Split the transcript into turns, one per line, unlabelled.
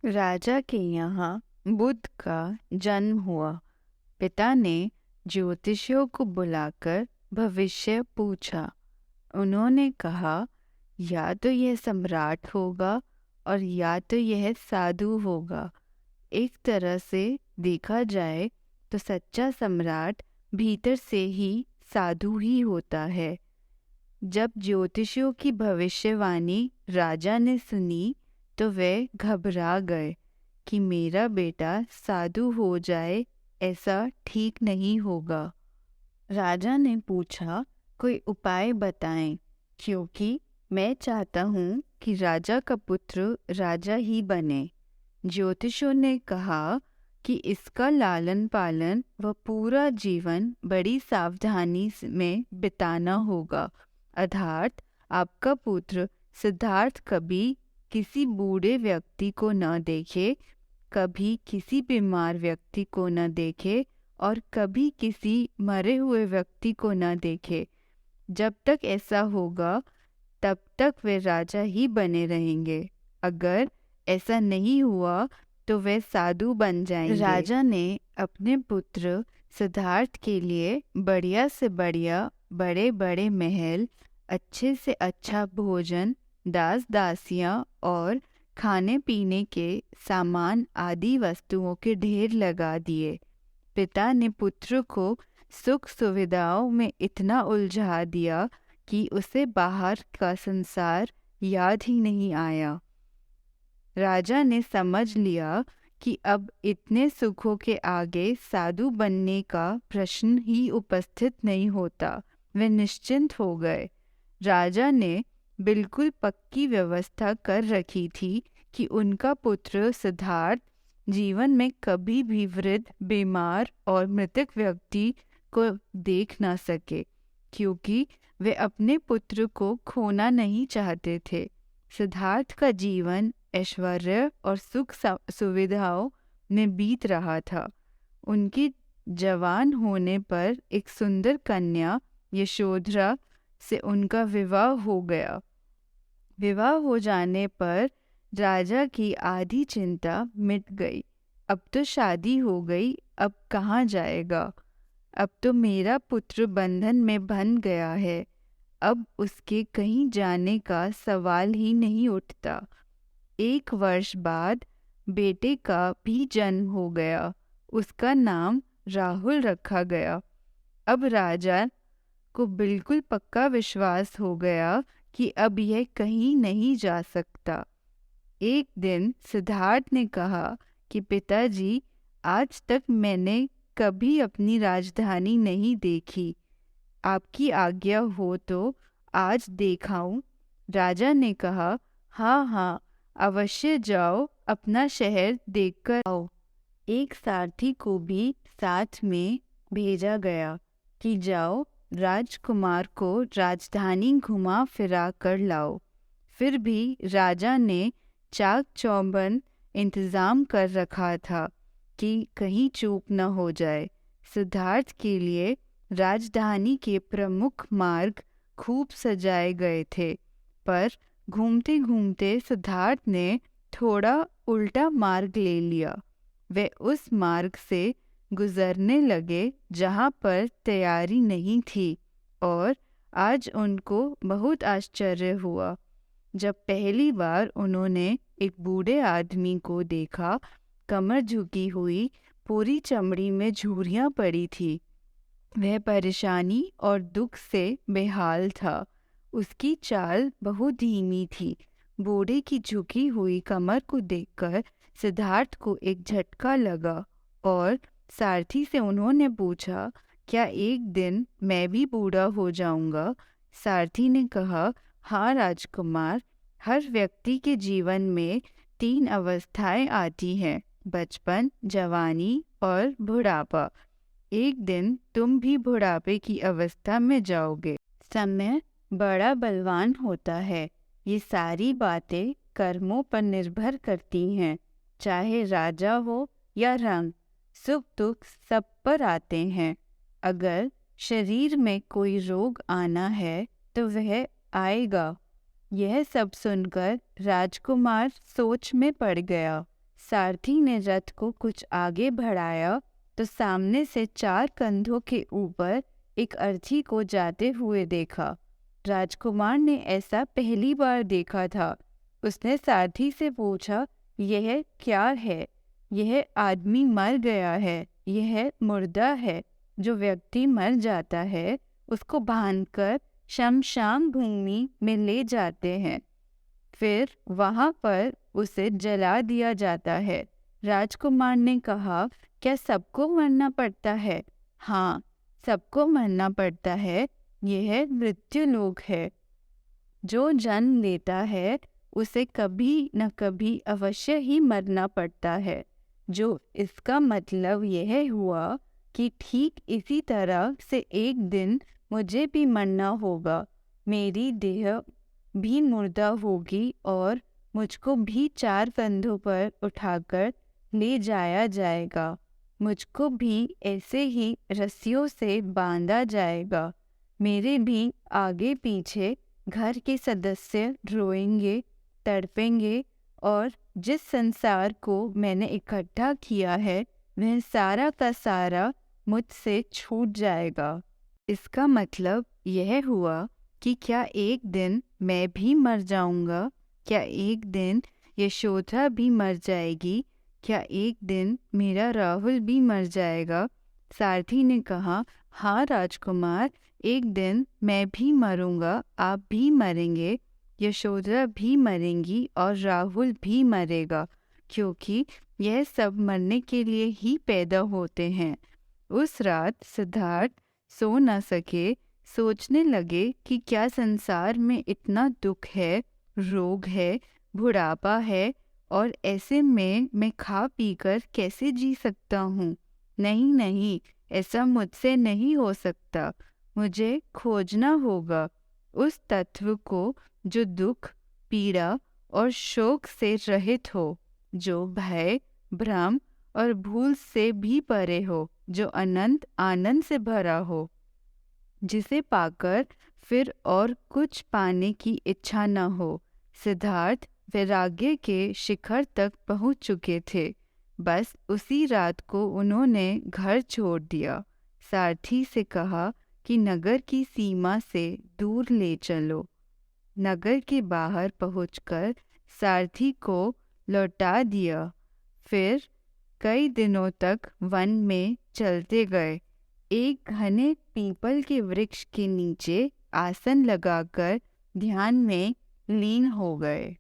राजा के यहाँ बुद्ध का जन्म हुआ। पिता ने ज्योतिषियों को बुलाकर भविष्य पूछा। उन्होंने कहा, या तो यह सम्राट होगा और या तो यह साधु होगा। एक तरह से देखा जाए तो सच्चा सम्राट भीतर से ही साधु ही होता है। जब ज्योतिषियों की भविष्यवाणी राजा ने सुनी तो वे घबरा गए कि मेरा बेटा साधु हो जाए, ऐसा ठीक नहीं होगा। राजा ने पूछा, कोई उपाय बताएं, क्योंकि मैं चाहता हूँ कि राजा का पुत्र राजा ही बने। ज्योतिषियों ने कहा कि इसका लालन पालन व पूरा जीवन बड़ी सावधानी में बिताना होगा। अर्थात आपका पुत्र सिद्धार्थ कभी किसी बूढ़े व्यक्ति को न देखे, कभी किसी बीमार व्यक्ति को न देखे और कभी किसी मरे हुए व्यक्ति को न देखे। जब तक ऐसा होगा तब तक वे राजा ही बने रहेंगे। अगर ऐसा नहीं हुआ तो वे साधु बन जाएंगे। राजा ने अपने पुत्र सिद्धार्थ के लिए बढ़िया से बढ़िया बड़े बड़े महल, अच्छे से अच्छा भोजन, दास दासियां और खाने पीने के सामान आदि वस्तुओं के ढेर लगा दिए। पिता ने पुत्र को सुख सुविधाओं में इतना उलझा दिया कि उसे बाहर का संसार याद ही नहीं आया। राजा ने समझ लिया कि अब इतने सुखों के आगे साधु बनने का प्रश्न ही उपस्थित नहीं होता। वे निश्चिंत हो गए। राजा ने बिल्कुल पक्की व्यवस्था कर रखी थी कि उनका पुत्र सिद्धार्थ जीवन में कभी भी वृद्ध, बीमार और मृतक व्यक्ति को देख ना सके, क्योंकि वे अपने पुत्र को खोना नहीं चाहते थे। सिद्धार्थ का जीवन ऐश्वर्य और सुख सुविधाओं में बीत रहा था। उनकी जवान होने पर एक सुंदर कन्या यशोधरा से उनका विवाह हो गया। विवाह हो जाने पर राजा की आधी चिंता मिट गई। अब तो शादी हो गई, अब कहाँ जाएगा? अब तो मेरा पुत्र बंधन में बंध गया है, अब उसके कहीं जाने का सवाल ही नहीं उठता। 1 वर्ष बाद बेटे का भी जन्म हो गया। उसका नाम राहुल रखा गया। अब राजा को बिल्कुल पक्का विश्वास हो गया कि अब यह कहीं नहीं जा सकता। एक दिन सिद्धार्थ ने कहा कि पिताजी, आज तक मैंने कभी अपनी राजधानी नहीं देखी। आपकी आज्ञा हो तो आज देखाऊं। राजा ने कहा, हाँ हाँ, अवश्य जाओ, अपना शहर देखकर आओ। एक सारथी को भी साथ में भेजा गया कि जाओ, राजकुमार को राजधानी घुमा फिरा कर लाओ। फिर भी राजा ने चाक चौबंद इंतजाम कर रखा था कि कहीं चूक न हो जाए। सिद्धार्थ के लिए राजधानी के प्रमुख मार्ग खूब सजाए गए थे, पर घूमते घूमते सिद्धार्थ ने थोड़ा उल्टा मार्ग ले लिया। वे उस मार्ग से गुजरने लगे जहाँ पर तैयारी नहीं थी, और आज उनको बहुत आश्चर्य हुआ जब पहली बार उन्होंने एक बूढ़े आदमी को देखा। कमर झुकी हुई, पूरी चमड़ी में झुर्रियाँ पड़ी थी। वह परेशानी और दुख से बेहाल था। उसकी चाल बहुत धीमी थी। बूढ़े की झुकी हुई कमर को देखकर सिद्धार्थ को एक झटका लगा और सारथी से उन्होंने पूछा, क्या एक दिन मैं भी बूढ़ा हो जाऊंगा? सारथी ने कहा, हाँ राजकुमार, हर व्यक्ति के जीवन में 3 अवस्थाएं आती हैं, बचपन, जवानी और बुढ़ापा। एक दिन तुम भी बुढ़ापे की अवस्था में जाओगे। समय बड़ा बलवान होता है। ये सारी बातें कर्मों पर निर्भर करती हैं। चाहे राजा हो या रंग, सुख दुख सब पर आते हैं। अगर शरीर में कोई रोग आना है तो वह आएगा। यह सब सुनकर राजकुमार सोच में पड़ गया। सारथी ने रथ को कुछ आगे बढ़ाया तो सामने से 4 कंधों के ऊपर एक अर्थी को जाते हुए देखा। राजकुमार ने ऐसा पहली बार देखा था। उसने सारथी से पूछा, यह क्या है? यह आदमी मर गया है, यह मुर्दा है। जो व्यक्ति मर जाता है उसको बांधकर शमशान भूमि में ले जाते हैं, फिर वहां पर उसे जला दिया जाता है। राजकुमार ने कहा, क्या सबको मरना पड़ता है? हाँ, सबको मरना पड़ता है। यह मृत्युलोक है। जो जन्म लेता है उसे कभी न कभी अवश्य ही मरना पड़ता है। जो इसका मतलब यह हुआ कि ठीक इसी तरह से एक दिन मुझे भी मरना होगा। मेरी देह भी मुर्दा होगी और मुझको भी 4 कंधों पर उठाकर ले जाया जाएगा। मुझको भी ऐसे ही रस्सियों से बांधा जाएगा। मेरे भी आगे पीछे घर के सदस्य रोएंगे, तड़पेंगे और जिस संसार को मैंने इकट्ठा किया है वह सारा का सारा मुझसे छूट जाएगा। इसका मतलब यह हुआ कि क्या एक दिन मैं भी मर जाऊंगा? क्या एक दिन यशोधरा भी मर जाएगी? क्या एक दिन मेरा राहुल भी मर जाएगा? सारथी ने कहा, हाँ राजकुमार, एक दिन मैं भी मरूंगा, आप भी मरेंगे, यशोधरा भी मरेंगी और राहुल भी मरेगा, क्योंकि यह सब मरने के लिए ही पैदा होते हैं। उस रात सिद्धार्थ सो न सके। सोचने लगे कि क्या संसार में इतना दुख है, रोग है, बुढ़ापा है और ऐसे में मैं खा पीकर कैसे जी सकता हूँ? नहीं नहीं, ऐसा मुझसे नहीं हो सकता। मुझे खोजना होगा उस तत्व को जो दुख, पीड़ा और शोक से रहित हो, जो भय, भ्रम और भूल से भी परे हो, जो अनंत आनंद से भरा हो, जिसे पाकर फिर और कुछ पाने की इच्छा न हो। सिद्धार्थ वैराग्य के शिखर तक पहुंच चुके थे। बस उसी रात को उन्होंने घर छोड़ दिया। सारथी से कहा कि नगर की सीमा से दूर ले चलो। नगर के बाहर पहुंचकर सारथी को लौटा दिया। फिर कई दिनों तक वन में चलते गए। एक घने पीपल के वृक्ष के नीचे आसन लगाकर ध्यान में लीन हो गए।